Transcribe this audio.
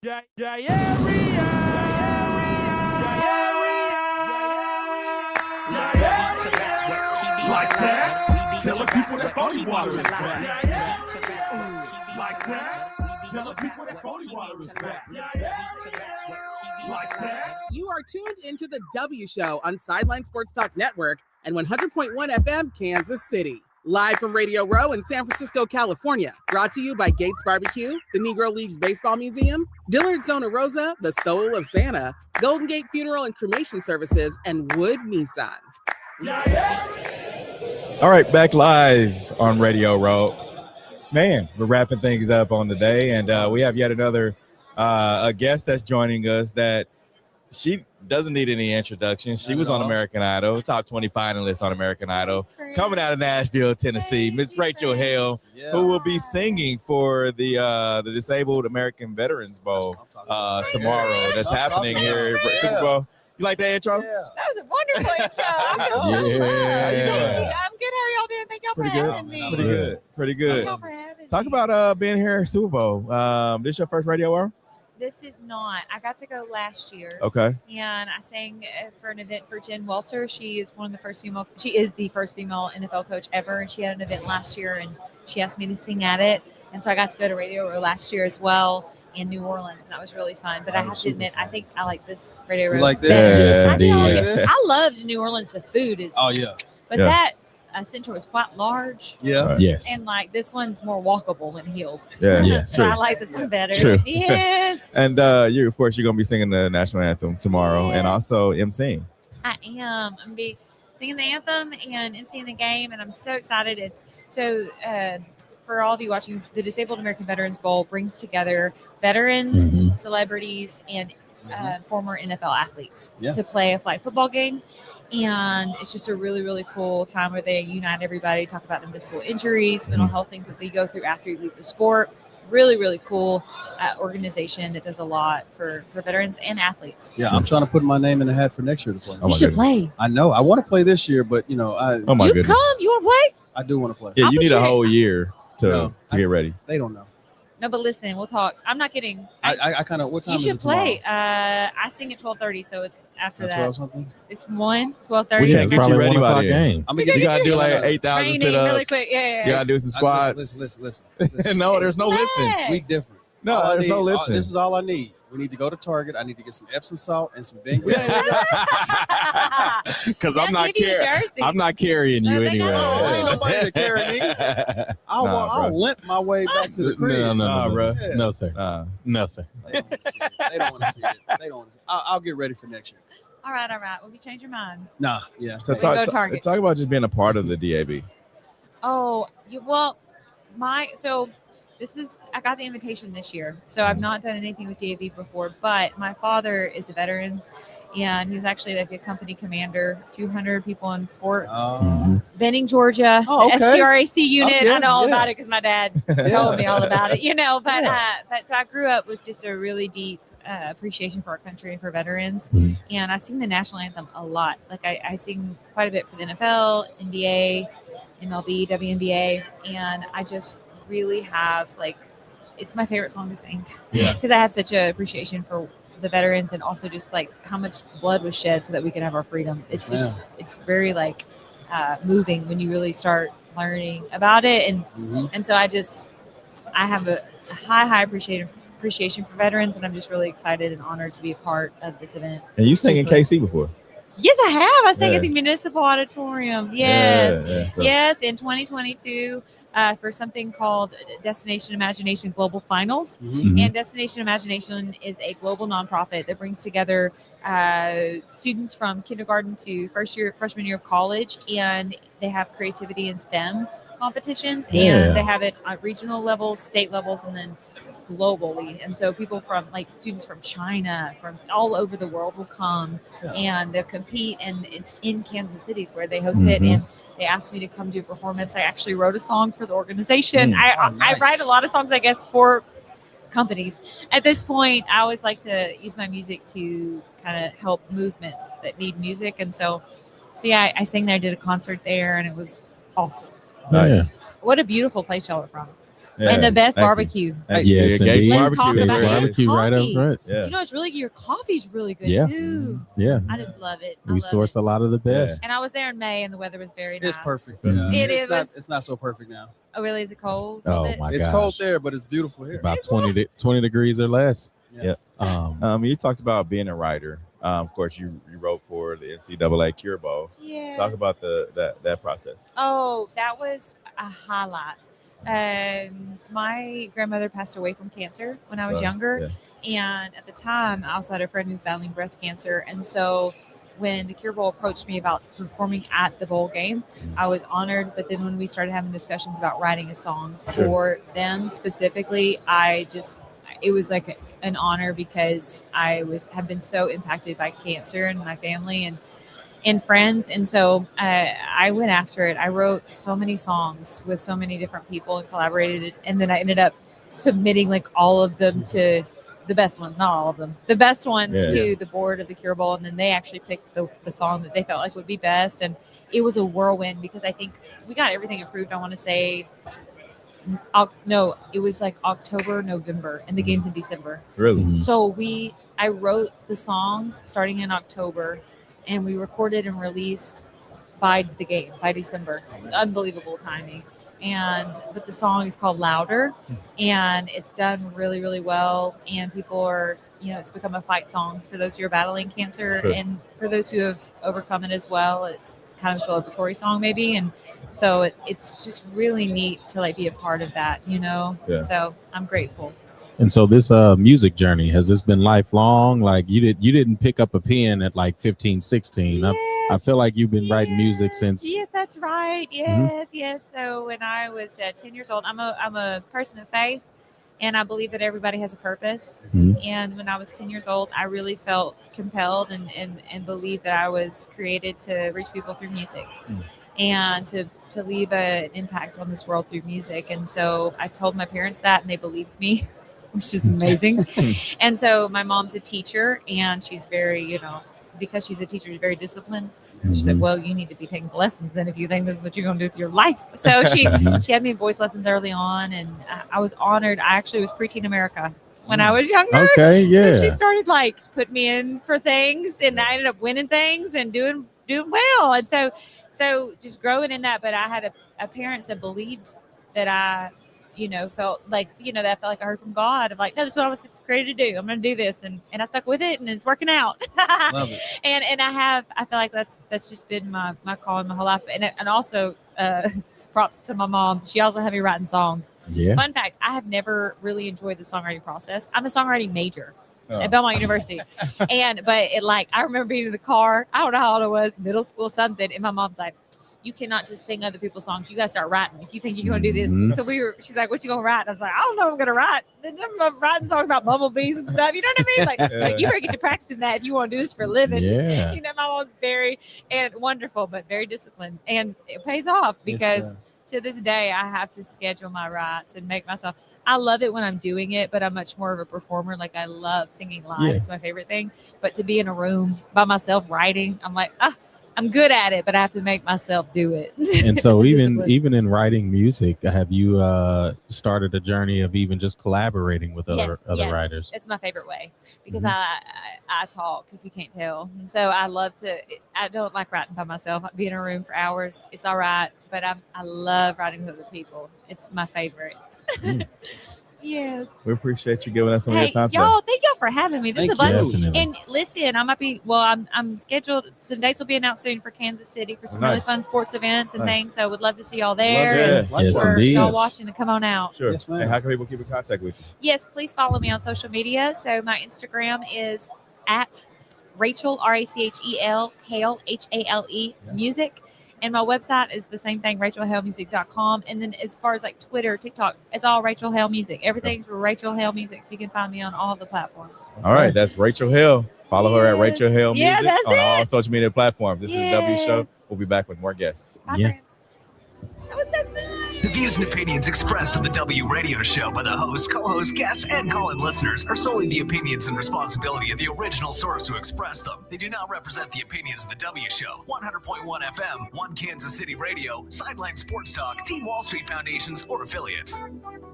Yeah, yeah, yeah, Like that? Telling people that phony water is back. Like that? Telling people that phony water is back. Like that? You are tuned into the W Show on Sideline Sports Talk Network and 100.1 FM, Kansas City. Live from Radio Row in San Francisco, California. Brought to you by Gates Barbecue, the Negro Leagues Baseball Museum, Dillard Zona Rosa, the Soul of Santa, Golden Gate Funeral and Cremation Services, and Wood Nissan. All right, back live on Radio Row. Man, we're wrapping things up on the day, and we have yet another a guest that's joining us that she doesn't need any introduction. She was on American Idol, top 20 finalist on American Idol, coming out of Nashville, Tennessee. Miss Rachel Hale, who will be singing for the Disabled American Veterans Bowl tomorrow. That's happening here at Super Bowl. You like that intro? Yeah. That was a wonderful intro. I feel so good. I'm good. How are y'all doing? Thank y'all for having me. Pretty good. Thank y'all for having me. Talk about being here at Super Bowl. This your first radio hour? This is not. I got to go last year. Okay. And I sang for an event for Jen Welter. She is the first female NFL coach ever. And she had an event last year and she asked me to sing at it. And so I got to go to Radio Row last year as well in New Orleans. And that was really fun. But I have to admit, I think I like this Radio Row. You like that? Yes, I loved New Orleans. The food is. Oh, yeah. But that center was quite large. Yeah. Yes. And like this one's more walkable in heels. Yeah. Yes. So I like this one better. True. Yes. And you, of course, you're gonna be singing the national anthem tomorrow, and also emceeing. I am. I'm gonna be singing the anthem and emceeing the game, and I'm so excited. It's so for all of you watching, the Disabled American Veterans Bowl brings together veterans, celebrities, and former NFL athletes to play a flag football game. And it's just a really, really cool time where they unite everybody, talk about invisible injuries, mental health things that they go through after you leave the sport. Really, really cool organization that does a lot for veterans and athletes. Yeah, I'm trying to put my name in the hat for next year to play. You should play. I know. I want to play this year, but, you know, Oh, my goodness. Come. You want to play? I do want to play. Yeah, I'll you put need you a in. whole year to get ready. They don't know. No, but listen, we'll talk. I'm not kidding. I kind of, what time You is should it tomorrow? play. I sing at 12:30, so it's after At that. 12 something? It's 12:30. We can't get you ready by then. I'm going You to You get gotta do like 8,000 Training sit-ups. really quick. Yeah. You gotta do some squats. Listen. No, there's no listen. We different. No, All I there's no need- listen. This is all I need. We need to go to Target. I need to get some Epsom salt and some Bengay. Because I'm They'll not give you a carrying. jersey. I'm not carrying So you they anyway. got- Ain't nobody to carry me. I'll limp my way back to the crib. Nah, bro. Yeah. No, sir. No, sir. They don't want to see it. They don't want to see it. I'll get ready for next year. All right. Well, you change your mind. Nah, yeah. So Then go talk Target. about just being a part of the DAB. Oh, I got the invitation this year. So I've not done anything with DAV before, but my father is a veteran and he was actually like a company commander, 200 people in Fort Benning, Georgia, Oh, okay. the STRAC unit. yeah, I know all yeah. about it because my dad told me all about it, but so I grew up with just a really deep appreciation for our country and for veterans. And I sing the national anthem a lot. Like I sing quite a bit for the NFL, NBA, MLB, WNBA, and I just really have it's my favorite song to sing because I have such an appreciation for the veterans and also just like how much blood was shed so that we could have our freedom. It's just it's very moving when you really start learning about it, and so I have a high appreciation for veterans, and I'm just really excited and honored to be a part of this event. And you sang in KC before. Yes, I have. I sang Yeah. at the Municipal Auditorium. Yes. Yeah. Yes, in 2022 for something called Destination Imagination Global Finals. And Destination Imagination is a global nonprofit that brings together students from kindergarten to freshman year of college, and they have creativity and STEM competitions, and they have it at regional levels, state levels, and then globally. And so people from students from China, from all over the world will come and they'll compete, and it's in Kansas City where they host it, and they asked me to come do a performance. I actually wrote a song for the organization. I write a lot of songs, I guess, for companies. At this point, I always like to use my music to kind of help movements that need music. And so I sang there, did a concert there, and it was awesome. Oh, yeah. What a beautiful place y'all are from. and the best Thank you. barbecue. Thank you. Yes, Gates indeed. Let's talk Barbecue. about is it. Barbecue right up Coffee. front. Yeah. You know, it's really your coffee's really good Yeah. too. Yeah. I just love it. I We love source it. a lot of the best. And I it was there in May, and the weather was very nice. It's perfect. Mhm. It's not so perfect now. Oh, really? Is it cold? Oh Is it? my It's gosh. cold there, but it's beautiful here. About 20 degrees or less. Yeah. You talked about being a writer. Of course, you wrote for the NCAA Cure Bowl. Yeah. Talk about that process. Oh, that was a highlight. My grandmother passed away from cancer when I was younger. And at the time, I also had a friend who was battling breast cancer. And so when the Cure Bowl approached me about performing at the bowl game, I was honored. But then when we started having discussions about writing a song for them specifically, it was like an honor because have been so impacted by cancer in my family and friends. And so I went after it. I wrote so many songs with so many different people and collaborated. And then I ended up submitting like all of them to the best ones, not all of them, the best ones to the board of the Cure Bowl. And then they actually picked the song that they felt like would be best. And it was a whirlwind because I think we got everything approved. I want to say, no, it was like October, November, and the game's in December. Really? Mhm. So I wrote the songs starting in October, and we recorded and released by the game, by December. Unbelievable timing. But the song is called Louder, and it's done really, really well. And people are, it's become a fight song for those who are battling cancer, and for those who have overcome it as well. It's kind of a celebratory song maybe. And so it's just really neat to like be a part of that, So I'm grateful. And so this music journey, has this been lifelong? Like you didn't pick up a pen at like 15, 16. I feel like you've been writing music since. Yes, that's right. Yes, yes. So when I was 10 years old, I'm a person of faith, and I believe that everybody has a purpose. Mhm. And when I was 10 years old, I really felt compelled and believed that I was created to reach people through music. And to leave an impact on this world through music. And so I told my parents that, and they believed me, which is amazing. And so my mom's a teacher, and she's very, because she's a teacher, she's very disciplined. So she said, well, you need to be taking lessons then if you think this is what you're going to do with your life. So she had me in voice lessons early on, and I was honored. I actually was preteen America when I was younger. Okay, yeah. So she started like putting me in for things, and I ended up winning things and doing well. And so just growing in that, but I had a parents that believed that I, felt like, that I felt like I heard from God of like, no, this is what I was created to do. I'm going to do this. And I stuck with it, and it's working out. Love it. And I feel like that's just been my calling my whole life. And also props to my mom. She also had me writing songs. Yeah. Fun fact, I have never really enjoyed the songwriting process. I'm a songwriting major at Belmont University. But I remember being in the car, I don't know how old I was, middle school, something. And my mom's like, you cannot just sing other people's songs. You got to start writing if you think you're going to do this. Mhm. So she's like, what you going to write? I was like, I don't know what I'm going to write. Then I'm writing songs about bumblebees and stuff. You know what I mean? Like you better get to practicing that if you want to do this for a living. Yeah. My mom's very wonderful, but very disciplined. And it pays off because to this day, I have to schedule my writes and make myself. I love it when I'm doing it, but I'm much more of a performer. Like I love singing live. Yeah. It's my favorite thing. But to be in a room by myself writing, I'm like, I'm good at it, but I have to make myself do it. And so It's a discipline. even in writing music, have you started a journey of even just collaborating with other Yes. writers? It's my favorite way because Mm-hmm. I talk, if you can't tell. And so I love I don't like writing by myself. I'd be in a room for hours. It's all right. But I love writing with other people. It's my favorite. Mm. Yes. We appreciate you giving us some of Hey, your time today. y'all, thank y'all for having me. This is a Thank you. blessing. Definitely. And listen, I'm scheduled. Some dates will be announced soon for Kansas City for some really Nice. fun sports events and Nice. things. So I would love to see y'all there. Yeah. And Yes, for indeed. y'all watching to come on out. Sure. Yes, ma'am. And how can people keep in contact with you? Yes, please follow me on social media. So my Instagram is at Rachel, RACHEL, Hale, HALE, music. And my website is the same thing, RachelHaleMusic.com. And then as far as like Twitter, TikTok, it's all Rachel Hale Music. Everything's Rachel Hale Music. So you can find me on all the platforms. All right, that's Rachel Hale. Follow her at Yes. Rachel Hale Music Yeah, that's on all it. social media platforms. This is the W Show. Yes. We'll be back with more guests. Bye, Yeah. friends. That was so fun. The views and opinions expressed on the W Radio Show by the host, co-host, guests, and call-in listeners are solely the opinions and responsibility of the original source who expressed them. They do not represent the opinions of the W Show, 100.1 FM, One Kansas City Radio, Sideline Sports Talk, Team Wall Street Foundations, or affiliates.